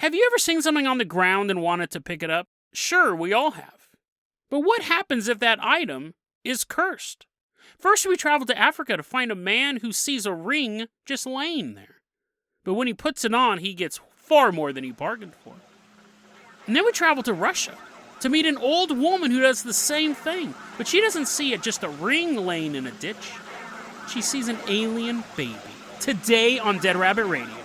Have you ever seen something on the ground and wanted to pick it up? Sure, we all have. But what happens if that item is cursed? First, we travel to Africa to find a man who sees a ring just laying there. But when he puts it on, he gets far more than he bargained for. And then we travel to Russia to meet an old woman who does the same thing. But she doesn't see it just a ring laying in a ditch. She sees an alien baby. Today on Dead Rabbit Radio.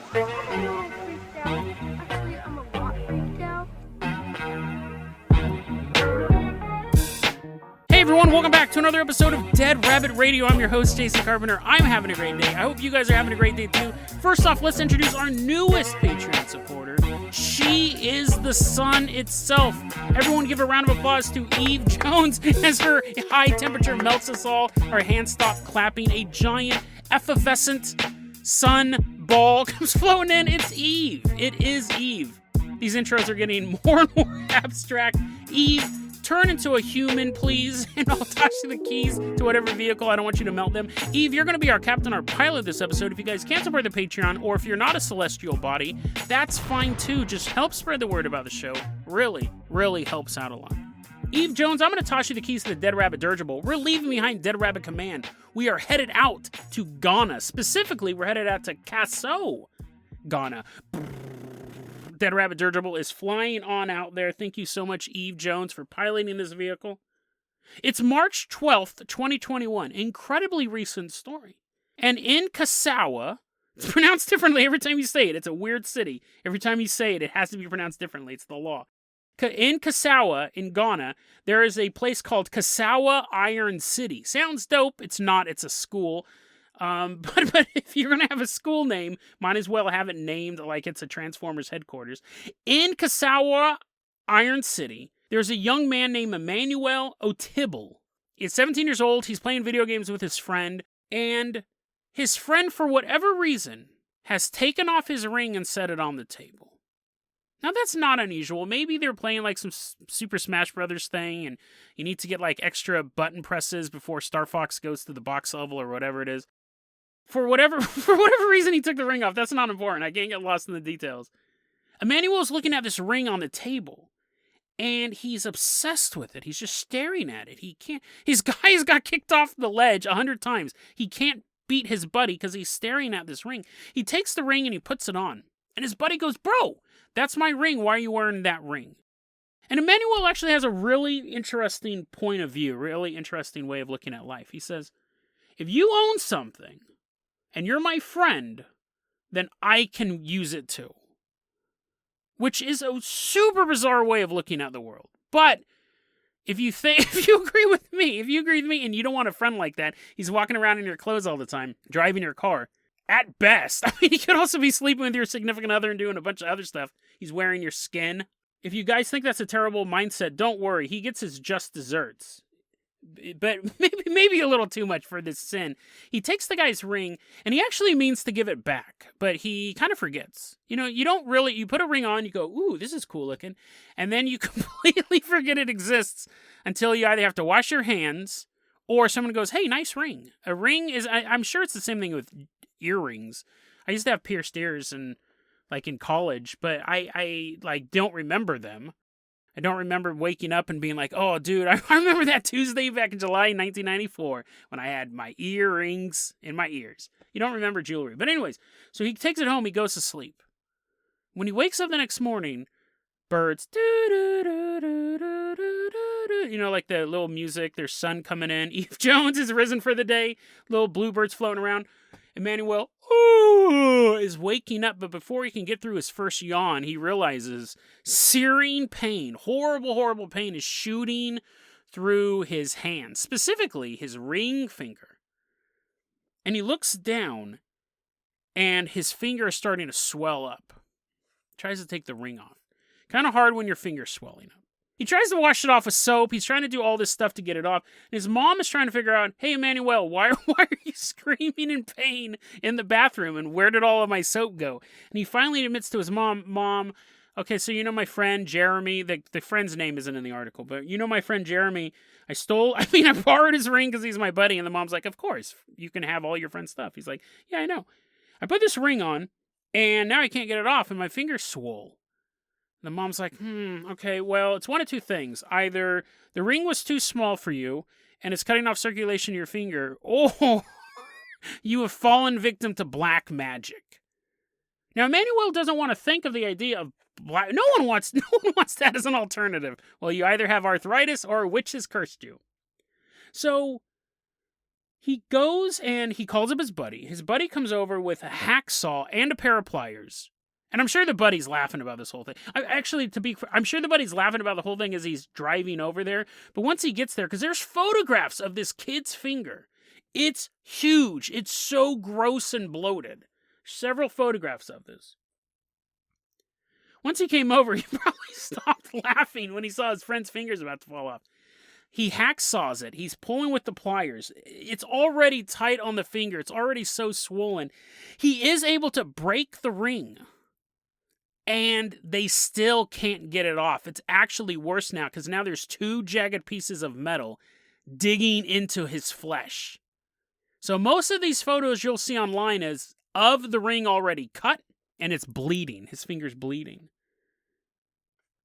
Hey everyone, welcome back to another episode of Dead Rabbit Radio. I'm your host, Jason Carpenter. I'm having a great day. I hope you guys are having a great day too. First off, let's introduce our newest Patreon supporter. She is the sun itself. Everyone give a round of applause to Eve Jones as her high temperature melts us all. Our hands stop clapping. A giant effervescent sun ball comes floating in. It's Eve. It is Eve. These intros are getting more and more abstract. Eve, turn into a human, please, and I'll toss you the keys to whatever vehicle. I don't want you to melt them. Eve, you're going to be our captain, our pilot this episode. If you guys can't support the Patreon, or if you're not a celestial body, that's fine too. Just help spread the word about the show. Really, really helps out a lot. Eve Jones, I'm going to toss you the keys to the Dead Rabbit dirigible. We're leaving behind Dead Rabbit Command. We are headed out to Ghana. Specifically, we're headed out to Kasso, Ghana. Dead Rabbit dirigible is flying on out there. Thank you so much, Eve Jones, for piloting this vehicle. It's March 12th, 2021. Incredibly recent story. And in Kasawa, it's pronounced differently every time you say it. It's a weird city. Every time you say it, it has to be pronounced differently. It's the law. In Kasawa, in Ghana, there is a place called Kasawa Iron City. Sounds dope. It's not. It's a school. But if you're going to have a school name, might as well have it named like it's a Transformers headquarters. In Kasawa Iron City, there's a young man named Emmanuel Otibel. He's 17 years old. He's playing video games with his friend. And his friend, for whatever reason, has taken off his ring and set it on the table. Now, that's not unusual. Maybe they're playing like some Super Smash Brothers thing, and you need to get like extra button presses before Star Fox goes to the box level or whatever it is. For whatever reason he took the ring off, that's not important. I can't get lost in the details. Emmanuel's looking at this ring on the table, and he's obsessed with it. He's just staring at it. His guy got kicked off the ledge 100 times. He can't beat his buddy because he's staring at this ring. He takes the ring and he puts it on. And his buddy goes, "Bro, that's my ring. Why are you wearing that ring?" And Emmanuel actually has a really interesting point of view, really interesting way of looking at life. He says, if you own something, and you're my friend, then I can use it too. Which is a super bizarre way of looking at the world. But if you agree with me and you don't want a friend like that, he's walking around in your clothes all the time, driving your car. At best, I mean, he could also be sleeping with your significant other and doing a bunch of other stuff. He's wearing your skin. If you guys think that's a terrible mindset, don't worry. He gets his just desserts. But maybe a little too much for this sin. He takes the guy's ring, and he actually means to give it back, but he kind of forgets. You know, you put a ring on, you go, ooh, this is cool looking, and then you completely forget it exists until you either have to wash your hands, or someone goes, hey, nice ring. A ring is, I'm sure it's the same thing with earrings. I used to have pierced ears in college, but I don't remember them. I don't remember waking up and being like, oh, dude, I remember that Tuesday back in July 1994 when I had my earrings in my ears. You don't remember jewelry. But anyways, so he takes it home. He goes to sleep. When he wakes up the next morning, birds, like the little music, there's sun coming in. Eve Jones is risen for the day. Little bluebirds floating around. Emmanuel is waking up, but before he can get through his first yawn, he realizes searing pain, horrible, horrible pain is shooting through his hand, specifically his ring finger. And he looks down, and his finger is starting to swell up. Tries to take the ring off. Kind of hard when your finger's swelling up. He tries to wash it off with soap. He's trying to do all this stuff to get it off. And his mom is trying to figure out, hey, Emmanuel, why are you screaming in pain in the bathroom? And where did all of my soap go? And he finally admits to his mom, okay, so you know my friend Jeremy, the friend's name isn't in the article, but you know my friend Jeremy, I borrowed his ring because he's my buddy. And the mom's like, of course, you can have all your friend's stuff. He's like, yeah, I know. I put this ring on, and now I can't get it off, and my finger's swole. The mom's like, okay, well, it's one of two things. Either the ring was too small for you, and it's cutting off circulation to your finger, or you have fallen victim to black magic. Now, Emmanuel doesn't want to think of the idea of black. No one wants that as an alternative. Well, you either have arthritis or a witch has cursed you. So he goes and he calls up his buddy. His buddy comes over with a hacksaw and a pair of pliers. And I'm sure the buddy's laughing about this whole thing. I'm sure the buddy's laughing about the whole thing as he's driving over there. But once he gets there, because there's photographs of this kid's finger. It's huge. It's so gross and bloated. Several photographs of this. Once he came over, he probably stopped laughing when he saw his friend's fingers about to fall off. He hacksaws it. He's pulling with the pliers. It's already tight on the finger. It's already so swollen. He is able to break the ring. And they still can't get it off. It's actually worse now because now there's two jagged pieces of metal digging into his flesh. So most of these photos you'll see online is of the ring already cut and it's bleeding. His finger's bleeding.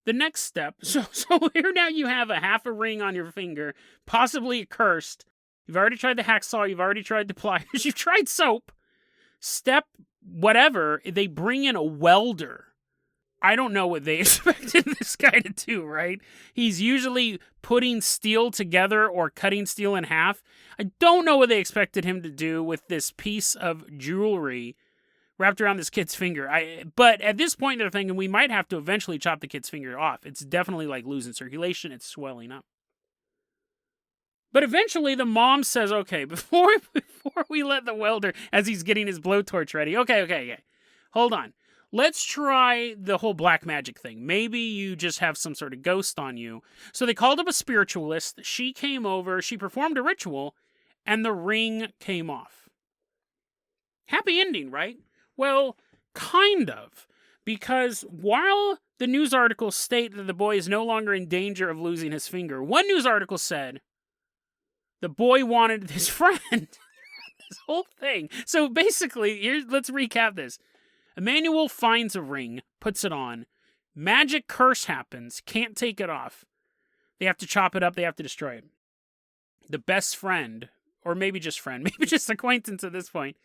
The next step, so here now you have a half a ring on your finger, possibly cursed. You've already tried the hacksaw, you've already tried the pliers, you've tried soap. Step whatever, they bring in a welder. I don't know what they expected this guy to do, right? He's usually putting steel together or cutting steel in half. I don't know what they expected him to do with this piece of jewelry wrapped around this kid's finger. But at this point, they're thinking we might have to eventually chop the kid's finger off. It's definitely like losing circulation. It's swelling up. But eventually, the mom says, okay, before we let the welder, as he's getting his blowtorch ready, okay, hold on. Let's try the whole black magic thing. Maybe you just have some sort of ghost on you. So they called up a spiritualist. She came over. She performed a ritual. And the ring came off. Happy ending, right? Well, kind of. Because while the news articles state that the boy is no longer in danger of losing his finger, one news article said the boy wanted his friend. This whole thing. So basically, let's recap this. Emmanuel finds a ring, puts it on. Magic curse happens, can't take it off. They have to chop it up, they have to destroy it. The best friend, or maybe just acquaintance at this point,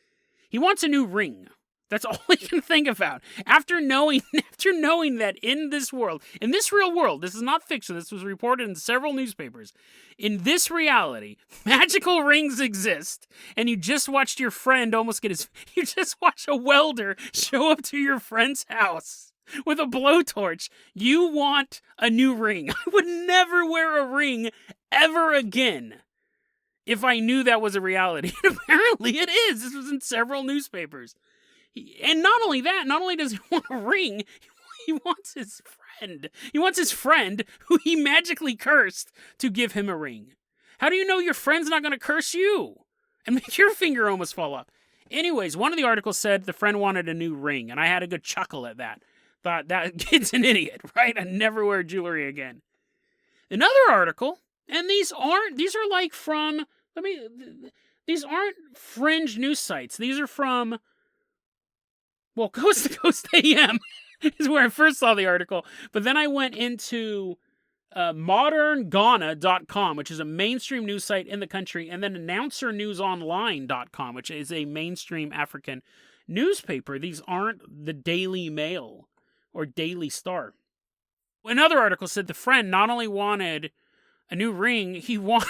he wants a new ring. That's all he can think about. After knowing that in this world, in this real world, this is not fiction, this was reported in several newspapers. In this reality, magical rings exist, and you just watched your friend you just watched a welder show up to your friend's house with a blowtorch. You want a new ring. I would never wear a ring ever again if I knew that was a reality. And apparently it is. This was in several newspapers. And not only that, not only does he want a ring, he wants his friend. He wants his friend, who he magically cursed, to give him a ring. How do you know your friend's not going to curse you and make your finger almost fall off? Anyways, one of the articles said the friend wanted a new ring, and I had a good chuckle at that. Thought, that kid's an idiot, right? I never wear jewelry again. Another article, and these aren't fringe news sites. These are from... Well, Coast to Coast AM is where I first saw the article. But then I went into modernghana.com, which is a mainstream news site in the country, and then announcernewsonline.com, which is a mainstream African newspaper. These aren't the Daily Mail or Daily Star. Another article said the friend not only wanted a new ring, he wanted...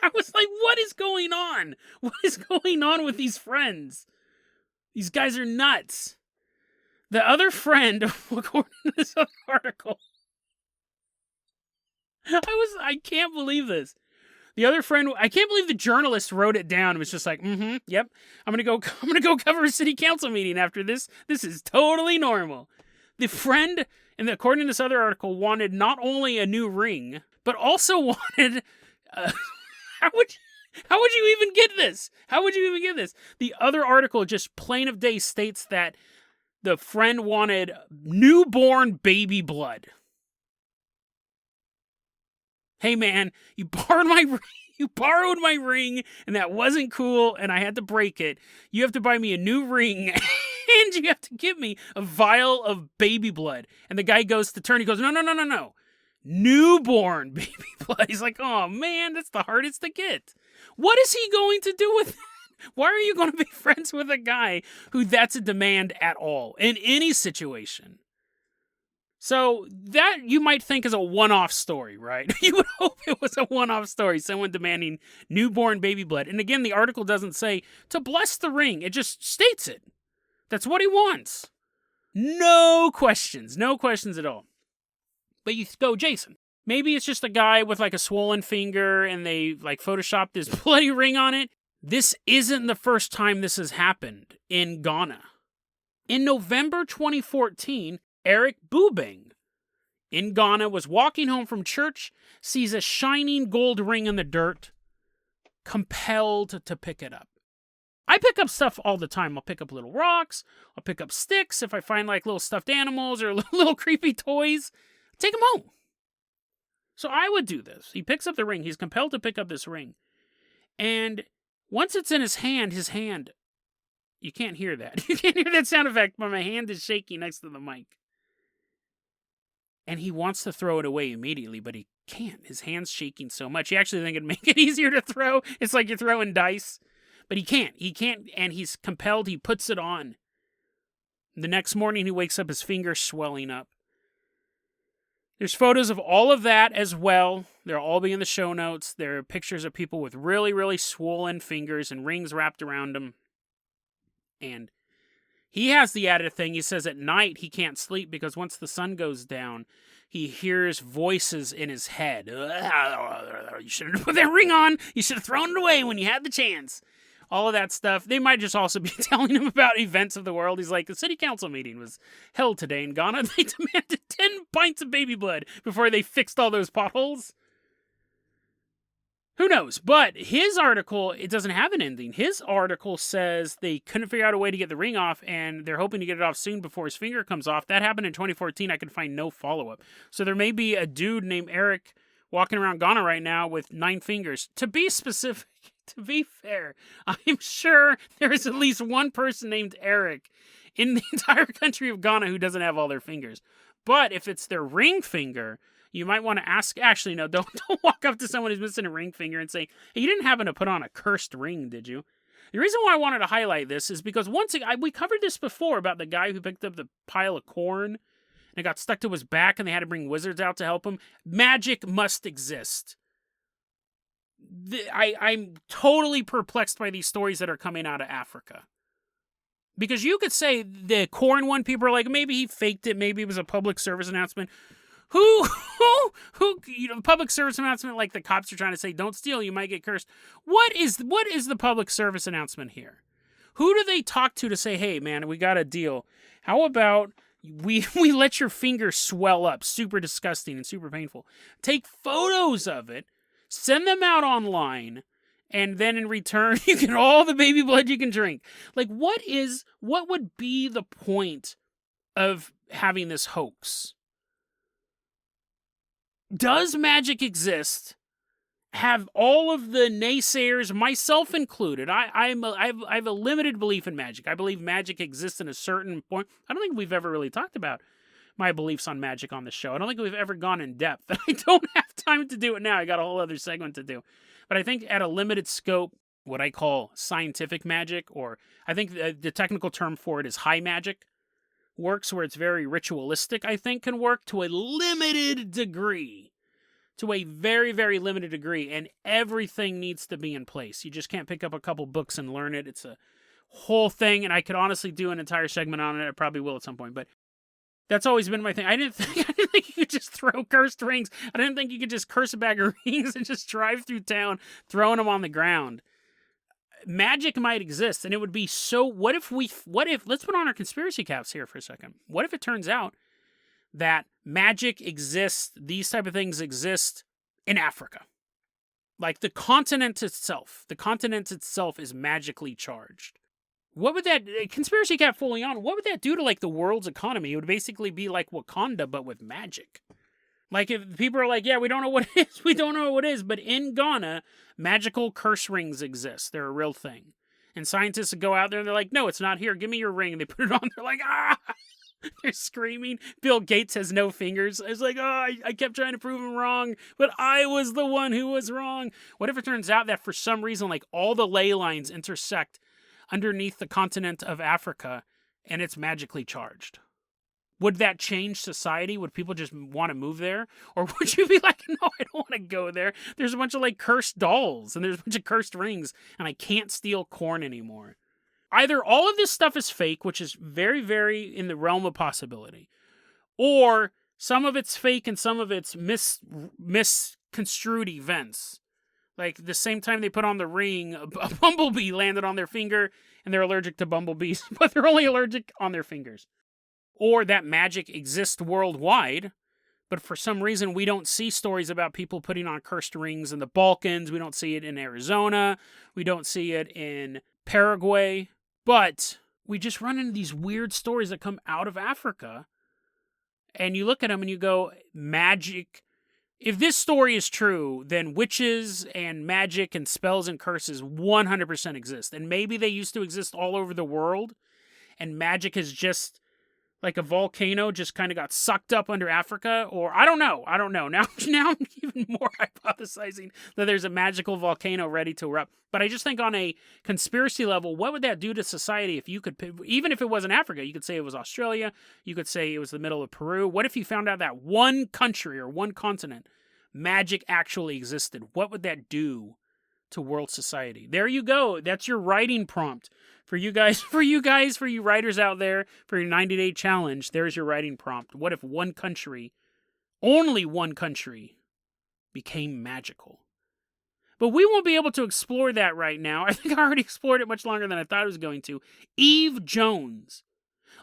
I was like, what is going on? What is going on with these friends? These guys are nuts. The other friend, according to this other article, I can't believe this. The other friend, I can't believe the journalist wrote it down. It was just like, yep, I'm gonna go cover a city council meeting after this. This is totally normal. The friend, and according to this other article, wanted not only a new ring, but also wanted. How would you even get this? How would you even get this? The other article, just plain of day, states that the friend wanted newborn baby blood. Hey man, you borrowed my ring, and that wasn't cool, and I had to break it. You have to buy me a new ring, and second you have to give me a vial of baby blood. And the guy goes to turn, he goes, no. Newborn baby blood. He's like, oh man, that's the hardest to get. What is he going to do with that? Why are you going to be friends with a guy who that's a demand at all, in any situation? So that you might think is a one-off story, right? You would hope it was a one-off story, someone demanding newborn baby blood. And again, the article doesn't say to bless the ring. It just states it. That's what he wants. No questions at all. But you go, Jason, maybe it's just a guy with like a swollen finger and they like photoshopped this bloody ring on it. This isn't the first time this has happened in Ghana. In November 2014, Eric Bubeng in Ghana was walking home from church, sees a shining gold ring in the dirt, compelled to pick it up. I pick up stuff all the time. I'll pick up little rocks. I'll pick up sticks if I find like little stuffed animals or little creepy toys. Take them home. So I would do this. He picks up the ring. He's compelled to pick up this ring. And once it's in his hand, you can't hear that. You can't hear that sound effect, but my hand is shaking next to the mic. And he wants to throw it away immediately, but he can't. His hand's shaking so much. He actually thinks it'd make it easier to throw. It's like you're throwing dice. But he can't. He can't, and he's compelled. He puts it on. The next morning, he wakes up, his finger's swelling up. There's photos of all of that as well. They'll all be in the show notes. There are pictures of people with really, really swollen fingers and rings wrapped around them. And he has the added thing. He says at night he can't sleep because once the sun goes down, he hears voices in his head. You should have put that ring on. You should have thrown it away when you had the chance. All of that stuff. They might just also be telling him about events of the world. He's like, the city council meeting was held today in Ghana. They demanded 10 pints of baby blood before they fixed all those potholes. Who knows? But his article, it doesn't have an ending. His article says they couldn't figure out a way to get the ring off, and they're hoping to get it off soon before his finger comes off. That happened in 2014. I could find no follow-up. So there may be a dude named Eric walking around Ghana right now with 9 fingers. To be specific, to be fair, I'm sure there is at least one person named Eric in the entire country of Ghana who doesn't have all their fingers. But if it's their ring finger, you might want to ask, actually, no, don't walk up to someone who's missing a ring finger and say, hey, you didn't happen to put on a cursed ring, did you? The reason why I wanted to highlight this is because we covered this before about the guy who picked up the pile of corn and it got stuck to his back and they had to bring wizards out to help him. Magic must exist. I'm totally perplexed by these stories that are coming out of Africa. Because you could say the corn one, people are like, maybe he faked it, maybe it was a public service announcement. Who, public service announcement, like the cops are trying to say, don't steal, you might get cursed. What is the public service announcement here? Who do they talk to say, hey, man, we got a deal. How about we let your finger swell up, super disgusting and super painful. Take photos of it, send them out online, and then in return, you get all the baby blood you can drink. Like, what would be the point of having this hoax? Does magic exist? Have all of the naysayers, myself included, I have a limited belief in magic. I believe magic exists in a certain point. I don't think we've ever really talked about my beliefs on magic on the show. I don't think we've ever gone in depth. I don't have time to do it now. I got a whole other segment to do. But I think at a limited scope, what I call scientific magic, or I think the technical term for it is high magic, works where it's very ritualistic, I think can work to a limited degree. To a very, very limited degree. And everything needs to be in place. You just can't pick up a couple books and learn it. It's a whole thing, and I could honestly do an entire segment on it. I probably will at some point, but that's always been my thing. I didn't think you could just throw cursed rings. I didn't think you could just curse a bag of rings and just drive through town throwing them on the ground. Magic might exist, and it would be so... What if... Let's put on our conspiracy caps here for a second. What if it turns out that magic exists, these type of things exist in Africa? Like the continent itself. The continent itself is magically charged. What would that... Conspiracy cap fully on, what would that do to like the world's economy? It would basically be like Wakanda, but with magic. Like, if people are like, yeah, we don't know what it is, we don't know what it is, but in Ghana, magical curse rings exist. They're a real thing. And scientists would go out there and they're like, no, it's not here. Give me your ring. And they put it on. They're like, ah! They're screaming. Bill Gates has no fingers. It's like, oh, I kept trying to prove him wrong, but I was the one who was wrong. What if it turns out that for some reason, like all the ley lines intersect underneath the continent of Africa and it's magically charged? Would that change society? Would people just want to move there? Or would you be like, no, I don't want to go there. There's a bunch of like cursed dolls and there's a bunch of cursed rings and I can't steal corn anymore. Either all of this stuff is fake, which is very, very in the realm of possibility, or some of it's fake and some of it's misconstrued events. Like the same time they put on the ring, a bumblebee landed on their finger and they're allergic to bumblebees, but they're only allergic on their fingers. Or that magic exists worldwide, but for some reason we don't see stories about people putting on cursed rings in the Balkans. We don't see it in Arizona. We don't see it in Paraguay. But we just run into these weird stories that come out of Africa. And you look at them and you go, magic. If this story is true, then witches and magic and spells and curses 100% exist. And maybe they used to exist all over the world. And magic is just like a volcano just kind of got sucked up under Africa. Or I don't know. Now I'm even more hypothesizing that there's a magical volcano ready to erupt. But I just think on a conspiracy level, what would that do to society if you could, even if it wasn't Africa, you could say it was Australia, you could say it was the middle of Peru. What if you found out that one country or one continent, magic actually existed? What would that do to world society? There you go. That's your writing prompt. For you writers out there, for your 90-day challenge, there's your writing prompt. What if one country, only one country, became magical? But we won't be able to explore that right now. I think I already explored it much longer than I thought I was going to. Eve Jones.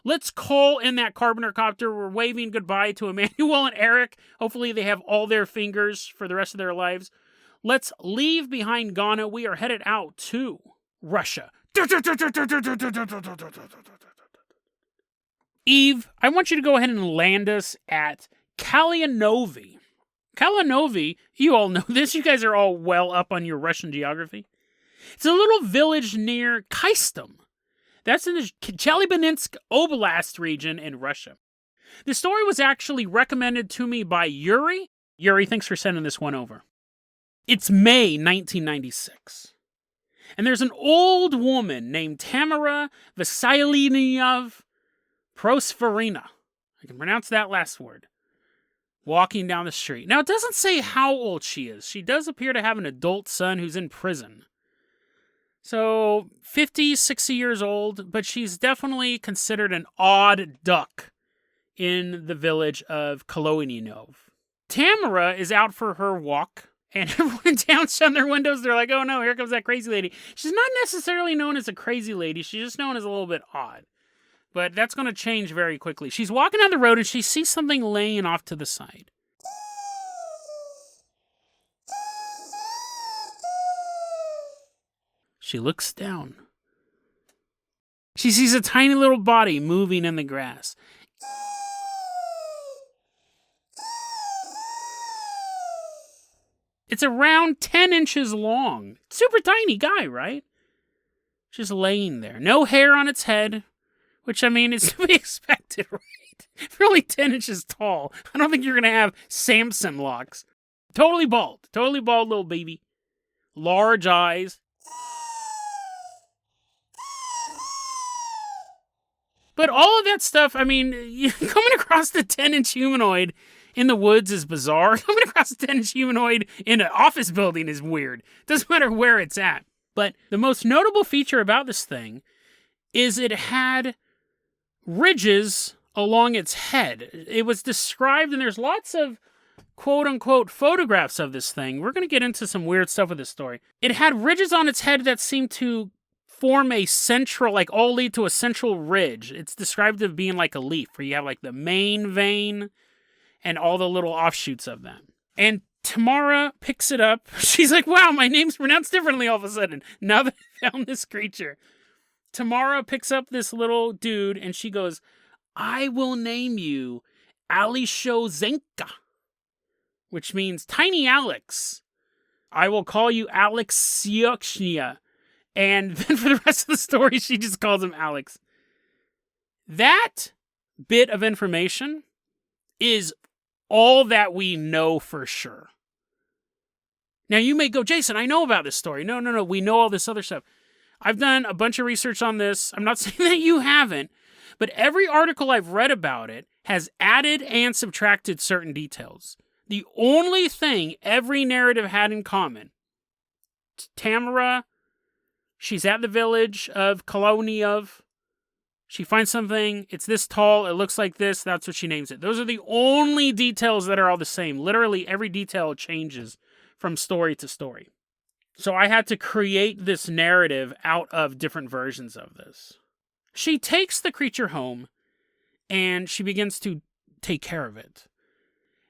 Let's call in that Carpenter copter. We're waving goodbye to Emmanuel and Eric. Hopefully they have all their fingers for the rest of their lives. Let's leave behind Ghana. We are headed out to Russia. Eve, I want you to go ahead and land us at Kalyanovy. Kalyanovy, you all know this. You guys are all well up on your Russian geography. It's a little village near Kystum. That's in the Chelyabinsk Oblast region in Russia. The story was actually recommended to me by Yuri. Yuri, thanks for sending this one over. It's May 1996. And there's an old woman named Tamara Vasilyevna Prosperina. I can pronounce that last word. Walking down the street. Now, it doesn't say how old she is. She does appear to have an adult son who's in prison. So, 50, 60 years old, but she's definitely considered an odd duck in the village of Koloninov. Tamara is out for her walk, and everyone in town shut their windows. They're like, oh no, here comes that crazy lady. She's not necessarily known as a crazy lady. She's just known as a little bit odd. But that's going to change very quickly. She's walking down the road and she sees something laying off to the side. She looks down. She sees a tiny little body moving in the grass. It's around 10 inches long. Super tiny guy, right? Just laying there. No hair on its head. Which, I mean, is to be expected, right? If you're only 10 inches tall, I don't think you're going to have Samson locks. Totally bald little baby. Large eyes. But all of that stuff, I mean, coming across the 10-inch humanoid in the woods is bizarre. Coming across a 10-inch humanoid in an office building is weird. Doesn't matter where it's at. But the most notable feature about this thing is it had ridges along its head. It was described, and there's lots of quote-unquote photographs of this thing. We're going to get into some weird stuff with this story. It had ridges on its head that seemed to form a central, like all lead to a central ridge. It's described as being like a leaf, where you have like the main vein and all the little offshoots of them. And Tamara picks it up. She's like, wow, my name's pronounced differently all of a sudden, now that I found this creature. Tamara picks up this little dude and she goes, I will name you Alishozenka, which means Tiny Alex. I will call you Alexiochnia. And then for the rest of the story, she just calls him Alex. That bit of information is all that we know for sure. Now, you may go, Jason, I know about this story. No. We know all this other stuff. I've done a bunch of research on this. I'm not saying that you haven't, but every article I've read about it has added and subtracted certain details. The only thing every narrative had in common, Tamara, she's at the village of Koloniov. She finds something, it's this tall, it looks like this, that's what she names it. Those are the only details that are all the same. Literally every detail changes from story to story. So I had to create this narrative out of different versions of this. She takes the creature home, and she begins to take care of it.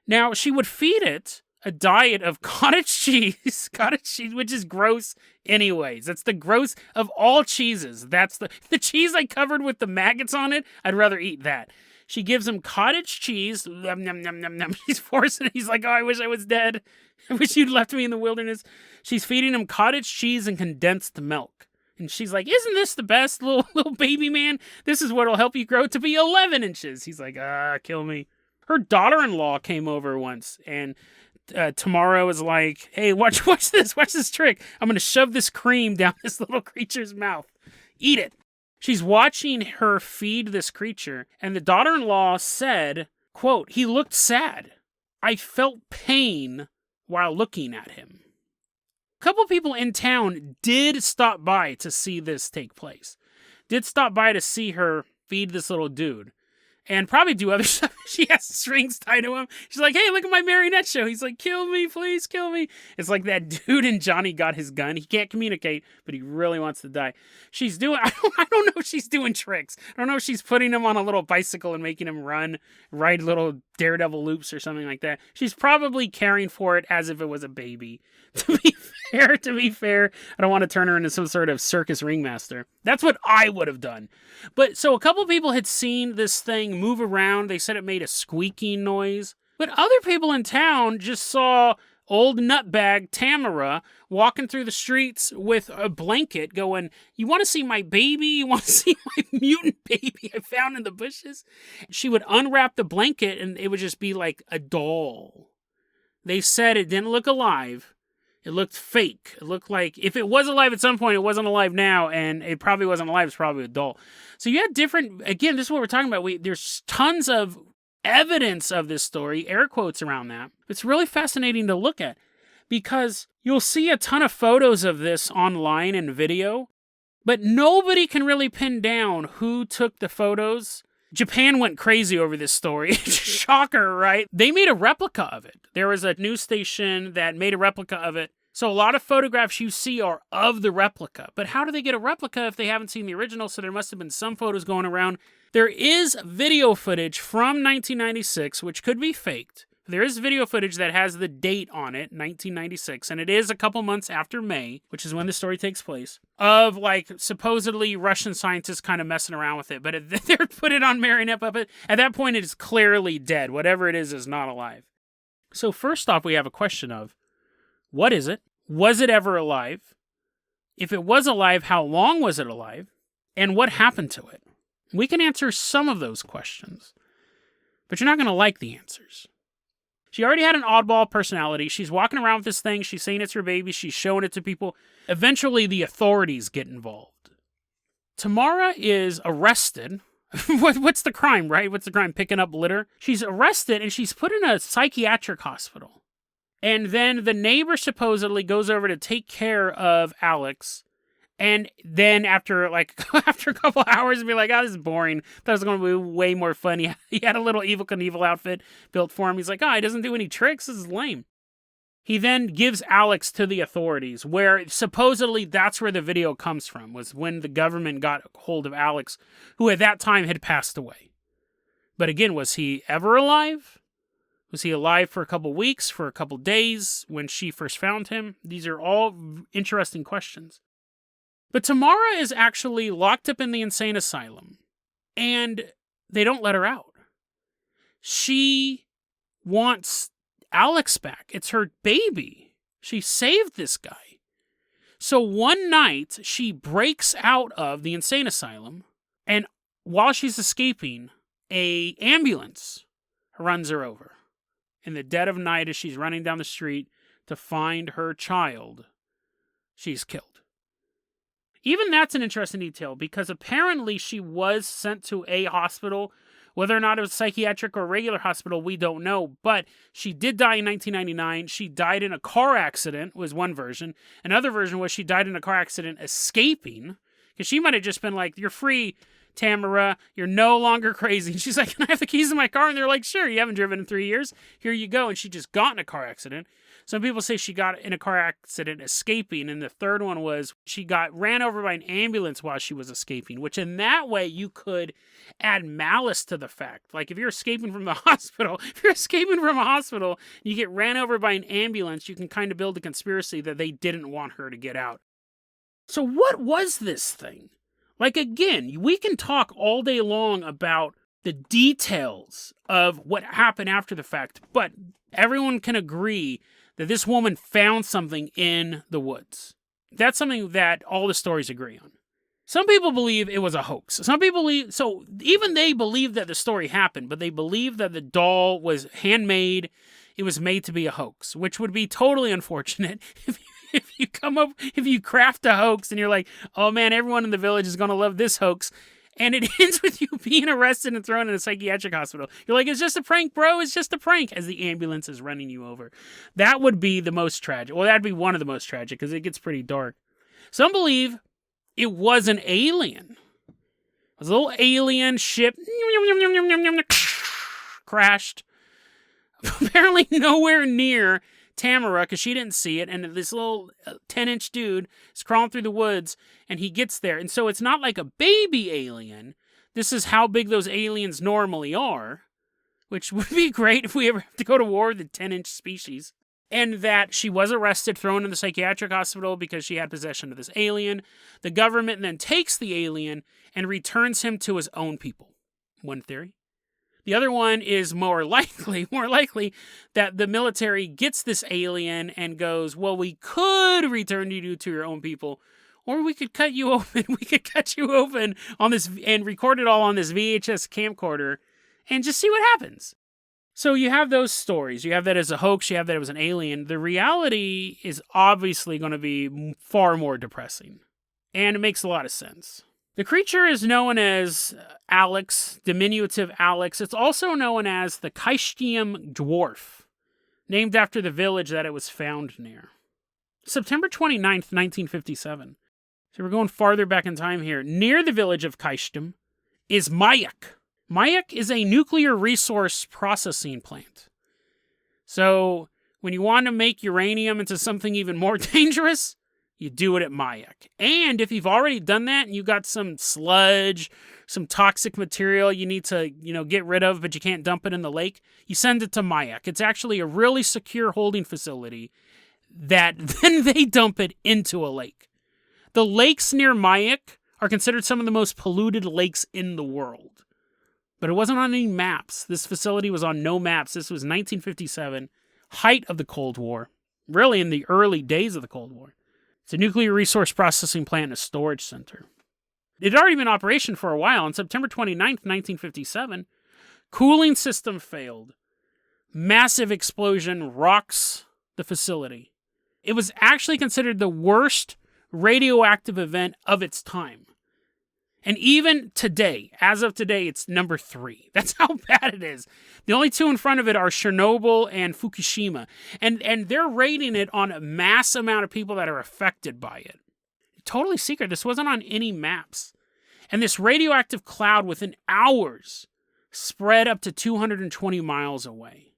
Now, she would feed it a diet of cottage cheese, which is gross anyways. That's the gross of all cheeses. That's the cheese I covered with the maggots on it. I'd rather eat that. She gives him cottage cheese. Nom, nom, nom, nom, nom. He's forcing it. He's like, oh, I wish I was dead. I wish you'd left me in the wilderness. She's feeding him cottage cheese and condensed milk. And she's like, isn't this the best, little baby man? This is what'll help you grow to be 11 inches. He's like, kill me. Her daughter-in-law came over once, and Tamara was like, hey, watch this trick. I'm going to shove this cream down this little creature's mouth. Eat it. She's watching her feed this creature, and the daughter-in-law said, quote, he looked sad. I felt pain while looking at him. A couple people in town did stop by to see this take place. Did stop by to see her feed this little dude. And probably do other stuff. She has strings tied to him. She's like, hey, look at my marionette show. He's like, kill me, please, kill me. It's like that dude in Johnny Got His Gun. He can't communicate, but he really wants to die. She's doing, I don't know if she's doing tricks. I don't know if she's putting him on a little bicycle and making him ride little daredevil loops or something like that. She's probably caring for it as if it was a baby. To be fair, I don't want to turn her into some sort of circus ringmaster. That's what I would have done. But so a couple people had seen this thing move around. They said it made a squeaking noise. But other people in town just saw old nutbag Tamara walking through the streets with a blanket going, you want to see my baby? You want to see my mutant baby I found in the bushes? She would unwrap the blanket and it would just be like a doll. They said it didn't look alive. It looked fake. It looked like if it was alive at some point, it wasn't alive now, and it probably wasn't alive. It's probably a doll. So you had different, again, this is what we're talking about. There's tons of evidence of this story, air quotes around that. It's really fascinating to look at because you'll see a ton of photos of this online and video, but nobody can really pin down who took the photos. Japan went crazy over this story. Shocker, right? They made a replica of it. There was a news station that made a replica of it. So a lot of photographs you see are of the replica. But how do they get a replica if they haven't seen the original? So there must have been some photos going around. There is video footage from 1996, which could be faked. There is video footage that has the date on it, 1996, and it is a couple months after May, which is when the story takes place, of like supposedly Russian scientists kind of messing around with it. But they put it on marionette puppet. At that point, it is clearly dead. Whatever it is not alive. So first off, we have a question of, what is it? Was it ever alive? If it was alive, how long was it alive? And what happened to it? We can answer some of those questions, but you're not going to like the answers. She already had an oddball personality. She's walking around with this thing. She's saying it's her baby. She's showing it to people. Eventually, the authorities get involved. Tamara is arrested. What's the crime, right? What's the crime? Picking up litter. She's arrested, and she's put in a psychiatric hospital. And then the neighbor supposedly goes over to take care of Alex. And then after a couple hours, be like, this is boring. Thought it was going to be way more fun. He had a little Evel Knievel outfit built for him. He's like, he doesn't do any tricks. This is lame. He then gives Alex to the authorities, where supposedly that's where the video comes from, was when the government got hold of Alex, who at that time had passed away. But again, was he ever alive? Was he alive for a couple weeks, for a couple days, when she first found him? These are all interesting questions. But Tamara is actually locked up in the insane asylum, and they don't let her out. She wants Alex back. It's her baby. She saved this guy. So one night, she breaks out of the insane asylum, and while she's escaping, an ambulance runs her over. In the dead of night, as she's running down the street to find her child, she's killed. Even that's an interesting detail, because apparently she was sent to a hospital. Whether or not it was psychiatric or regular hospital, we don't know. But she did die in 1999. She died in a car accident, was one version. Another version was she died in a car accident escaping. Because she might have just been like, you're free, Tamara. You're no longer crazy. And she's like, can I have the keys to my car? And they're like, sure, you haven't driven in 3 years. Here you go. And she just got in a car accident. Some people say she got in a car accident escaping. And the third one was she ran over by an ambulance while she was escaping, which in that way you could add malice to the fact. Like if you're escaping from the hospital, and you get ran over by an ambulance, you can kind of build a conspiracy that they didn't want her to get out. So what was this thing? Like, again, we can talk all day long about the details of what happened after the fact, but everyone can agree that this woman found something in the woods. That's something that all the stories agree on. Some people believe it was a hoax. Even they believe that the story happened, but they believe that the doll was handmade. It was made to be a hoax, which would be totally unfortunate if you craft a hoax and you're like, oh man, everyone in the village is going to love this hoax. And it ends with you being arrested and thrown in a psychiatric hospital. You're like, it's just a prank, bro. It's just a prank, as the ambulance is running you over. That would be the most tragic. Well, that'd be one of the most tragic because it gets pretty dark. Some believe it was an alien. It was a little alien ship. Crashed. Apparently nowhere near Tamara, because she didn't see it, and this little 10-inch dude is crawling through the woods, and he gets there. And so it's not like a baby alien. This is how big those aliens normally are, which would be great if we ever have to go to war with the 10-inch species. And that she was arrested, thrown in the psychiatric hospital because she had possession of this alien. The government then takes the alien and returns him to his own people. One theory. The other one is more likely that the military gets this alien and goes, well, we could return you to your own people, or we could cut you open. We could cut you open on this and record it all on this VHS camcorder and just see what happens. So you have those stories. You have that as a hoax. You have that it was an alien. The reality is obviously going to be far more depressing, and it makes a lot of sense. The creature is known as Alex, diminutive Alex. It's also known as the Chyme dwarf, named after the village that it was found near. September 29th, 1957. So we're going farther back in time here. Near the village of Chyme is Mayak. Mayak is a nuclear resource processing plant. So when you want to make uranium into something even more dangerous, you do it at Mayak. And if you've already done that and you got some sludge, some toxic material you need to, get rid of, but you can't dump it in the lake, you send it to Mayak. It's actually a really secure holding facility that then they dump it into a lake. The lakes near Mayak are considered some of the most polluted lakes in the world. But it wasn't on any maps. This facility was on no maps. This was 1957, height of the Cold War, really in the early days of the Cold War. It's a nuclear resource processing plant and a storage center. It had already been in operation for a while. On September 29th, 1957, cooling system failed. Massive explosion rocks the facility. It was actually considered the worst radioactive event of its time. And even today, as of today, it's number 3. That's how bad it is. The only two in front of it are Chernobyl and Fukushima. And they're rating it on a mass amount of people that are affected by it. Totally secret. This wasn't on any maps. And this radioactive cloud within hours spread up to 220 miles away.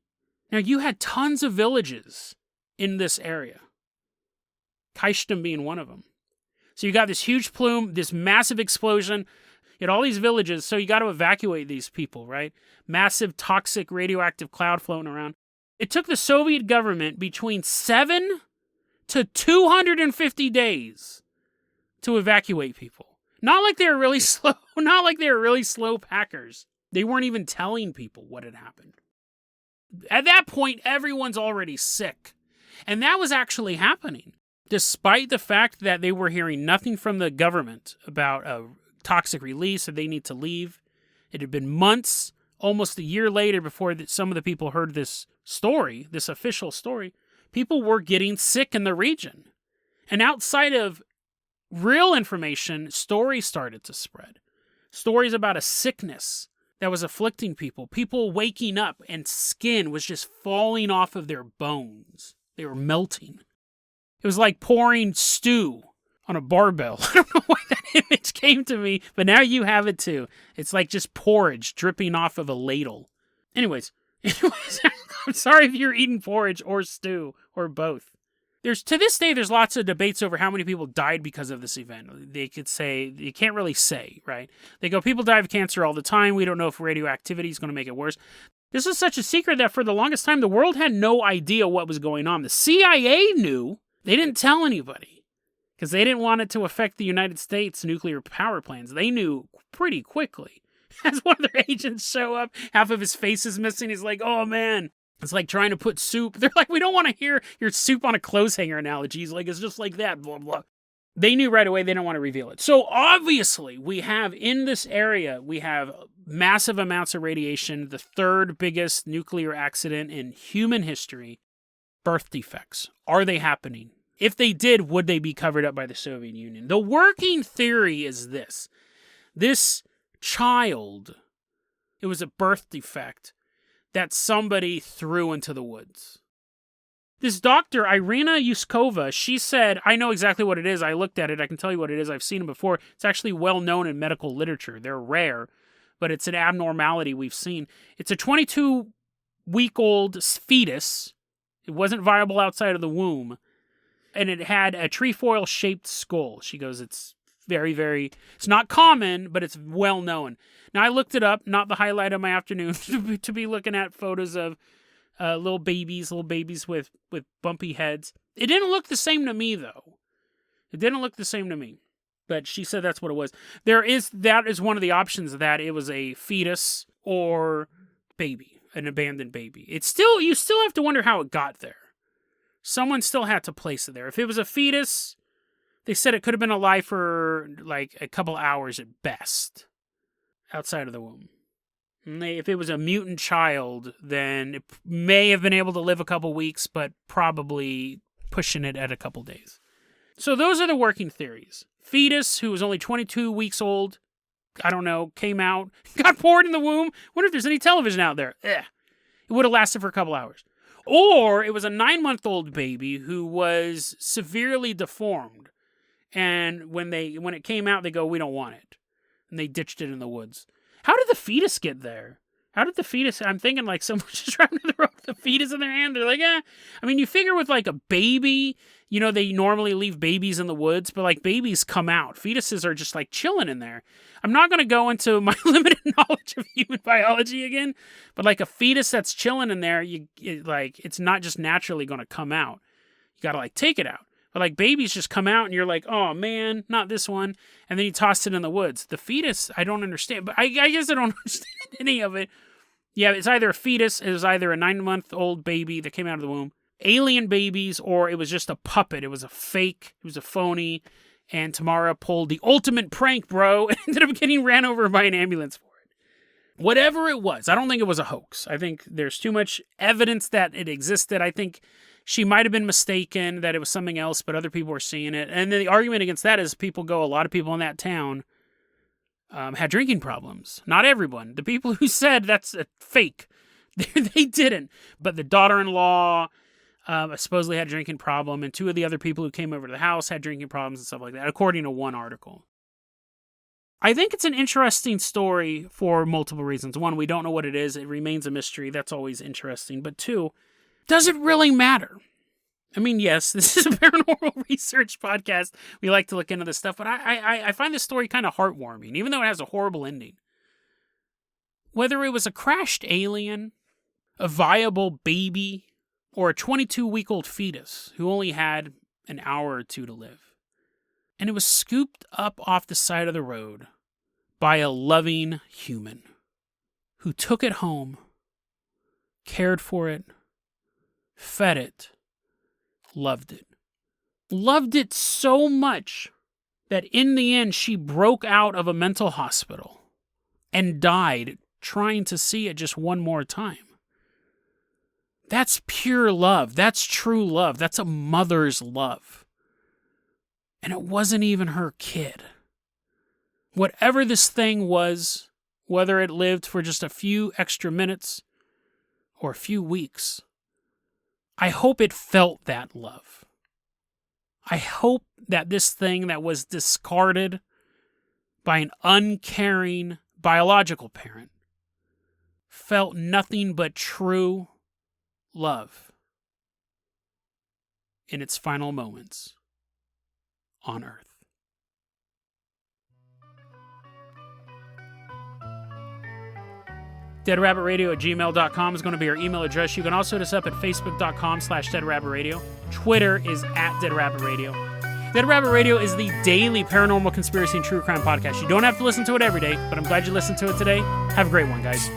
Now, you had tons of villages in this area. Chyme being one of them. So you got this huge plume, this massive explosion. You had all these villages, so you got to evacuate these people, right? Massive toxic radioactive cloud floating around. It took the Soviet government between 7 to 250 days to evacuate people. Not like they were really slow. Not like they were really slow packers. They weren't even telling people what had happened. At that point, everyone's already sick. And that was actually happening. despite the fact that they were hearing nothing from the government about a toxic release, or they need to leave. It had been months, almost a year later, before some of the people heard this story, this official story. People were getting sick in the region. And outside of real information, stories started to spread. Stories about a sickness that was afflicting people. People waking up and skin was just falling off of their bones. They were melting. It was like pouring stew on a barbell. I don't know why that image came to me, but now you have it too. It's like just porridge dripping off of a ladle. Anyways, I'm sorry if you're eating porridge or stew or both. To this day, there's lots of debates over how many people died because of this event. They could say, you can't really say, right? They go, people die of cancer all the time. We don't know if radioactivity is going to make it worse. This is such a secret that for the longest time, the world had no idea what was going on. The CIA knew. They didn't tell anybody because they didn't want it to affect the United States nuclear power plants. They knew pretty quickly. As one of their agents show up, half of his face is missing. He's like, oh man. It's like trying to put soup. They're like, we don't want to hear your soup on a clothes hanger analogy. He's like, it's just like that, blah, blah. They knew right away they didn't want to reveal it. So obviously, we have in this area, we have massive amounts of radiation, the third biggest nuclear accident in human history. Birth defects. Are they happening? If they did, would they be covered up by the Soviet Union? The working theory is this. This child, it was a birth defect that somebody threw into the woods. This doctor, Irina Yuskova, she said, I know exactly what it is. I looked at it. I can tell you what it is. I've seen it before. It's actually well known in medical literature. They're rare, but it's an abnormality we've seen. It's a 22-week-old fetus. It wasn't viable outside of the womb. And it had a trefoil-shaped skull. She goes, it's very, very, it's not common, but it's well known. Now, I looked it up, not the highlight of my afternoon, to be looking at photos of little babies with bumpy heads. It didn't look the same to me, though. It didn't look the same to me. But she said that's what it was. That is one of the options, that it was a fetus or baby, an abandoned baby. You still have to wonder how it got there. Someone still had to place it there. If it was a fetus, they said it could have been alive for like a couple hours at best outside of the womb. And if it was a mutant child, then it may have been able to live a couple weeks, but probably pushing it at a couple days. So those are the working theories. Fetus, who was only 22 weeks old, I don't know, came out, got poured in the womb. Wonder if there's any television out there. It would have lasted for a couple hours. Or it was a 9-month-old baby who was severely deformed. And when it came out, they go, we don't want it. And they ditched it in the woods. How did the fetus get there? I'm thinking like someone just driving down the road with a fetus in their hand. They're like, I mean, you figure with like a baby, they normally leave babies in the woods, but like babies come out. Fetuses are just like chilling in there. I'm not going to go into my limited knowledge of human biology again, but like a fetus that's chilling in there, it's not just naturally going to come out. You got to like take it out. But like babies just come out and you're like, oh man, not this one. And then you toss it in the woods. The fetus, I don't understand. But I guess I don't understand any of it. Yeah, it's either a fetus, it was either a 9-month-old baby that came out of the womb, alien babies, or it was just a puppet. It was a fake, it was a phony. And Tamara pulled the ultimate prank, bro, and ended up getting ran over by an ambulance for it. Whatever it was, I don't think it was a hoax. I think there's too much evidence that it existed. I think she might have been mistaken that it was something else, but other people were seeing it. And then the argument against that is a lot of people in that town had drinking problems. Not everyone. The people who said that's a fake, they didn't. But the daughter-in-law supposedly had a drinking problem, and 2 of the other people who came over to the house had drinking problems and stuff like that, according to one article. I think it's an interesting story for multiple reasons. 1, we don't know what it is. It remains a mystery. That's always interesting. But 2, does it really matter? I mean, yes, this is a paranormal research podcast. We like to look into this stuff, but I find this story kind of heartwarming, even though it has a horrible ending. Whether it was a crashed alien, a viable baby, or a 22-week-old fetus who only had an hour or 2 to live. And it was scooped up off the side of the road by a loving human who took it home, cared for it, fed it, loved it, loved it so much that in the end she broke out of a mental hospital and died trying to see it just one more time. That's pure love. That's true love. That's a mother's love. And it wasn't even her kid. Whatever this thing was, whether it lived for just a few extra minutes or a few weeks, I hope it felt that love. I hope that this thing that was discarded by an uncaring biological parent felt nothing but true love in its final moments on Earth. DeadRabbitRadio@gmail.com is going to be our email address. You can also hit us up at Facebook.com/DeadRabbitRadio. Twitter is @DeadRabbitRadio. Dead Rabbit Radio is the daily paranormal conspiracy and true crime podcast. You don't have to listen to it every day, but I'm glad you listened to it today. Have a great one, guys.